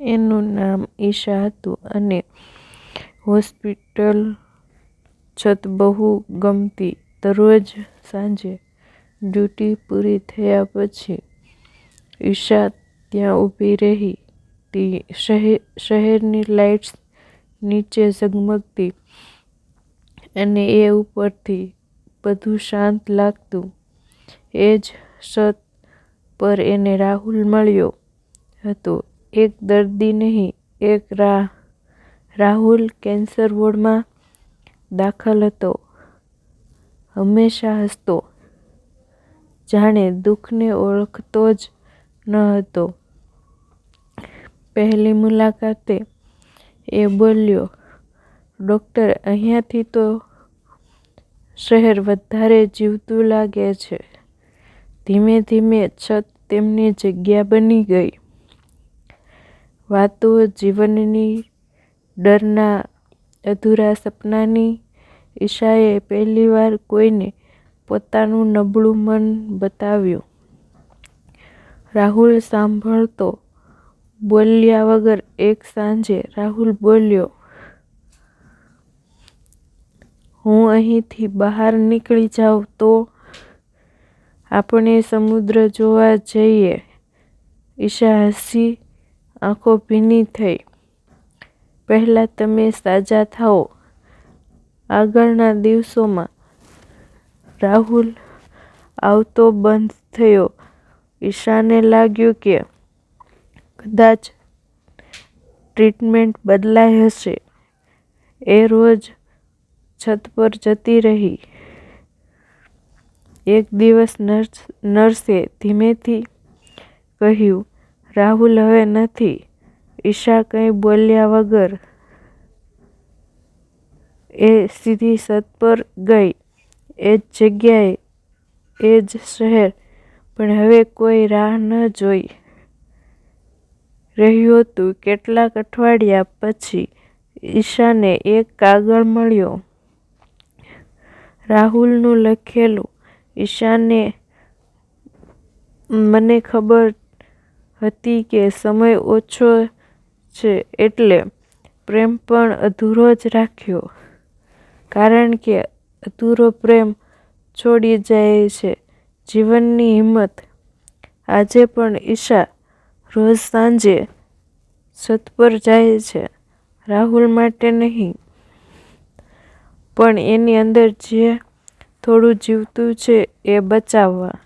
એનું નામ ઈશા હતું અને હોસ્પિટલ છત બહુ ગમતી. દરરોજ સાંજે ડ્યુટી પૂરી થયા પછી ઈશા ત્યાં ઊભી રહી. શહેરની લાઇટ્સ નીચે ઝગમગતી અને એ ઉપરથી બધું શાંત લાગતું. એ જ છત પર એને રાહુલ મળ્યો હતો. એક દર્દી નહીં, એક રાહુલ કેન્સર વોર્ડમાં દાખલ હતો. હંમેશા હસતો, જાણે દુઃખને ઓળખતો જ ન હતો. પહેલી મુલાકાતે એ બોલ્યો, ડૉક્ટર, અહીંયાથી તો શહેર વધારે જીવતું લાગે છે. ધીમે ધીમે છત તેમની જગ્યા બની ગઈ. વાતો જીવનની, ડરના, અધૂરા સપનાની. ઈશાએ પહેલીવાર કોઈને પોતાનું નબળું મન બતાવ્યું. રાહુલ સાંભળતો, બોલ્યા વગર. એક સાંજે રાહુલ બોલ્યો, હું અહીંથી બહાર નીકળી જાઉં તો? આપણે સમુદ્ર જોવા જઈએ. ઈશા હસી, આંખો ભીની થઈ. પહેલાં તમે સાજા થાઓ. આગળના દિવસોમાં રાહુલ આવતો બંધ થયો. ઈશાને લાગ્યું કે કદાચ ટ્રીટમેન્ટ બદલાઈ હશે. એ રોજ છત પર જતી રહી. એક દિવસ નર્સે ધીમેથી કહ્યું, રાહુલ હવે નથી. ઈશા કંઈ બોલ્યા વગર એ સીધી છત પર ગઈ. એ જ જગ્યાએ, એ જ શહેર, પણ હવે કોઈ રાહ ન જોઈ રહ્યું હતું. કેટલાક અઠવાડિયા પછી ઈશાને એક કાગળ મળ્યો, રાહુલનું લખેલું. ઈશાને, મને ખબર હતી કે સમય ઓછો છે એટલે પ્રેમ પણ અધૂરો જ રાખ્યો. કારણ કે અધૂરો પ્રેમ છોડી જાય છે જીવનની હિંમત. આજે પણ ઈશા રોજ સાંજે છત પર જાય છે. રાહુલ માટે નહીં, પણ એની અંદર જે થોડું જીવતું છે એ બચાવવા.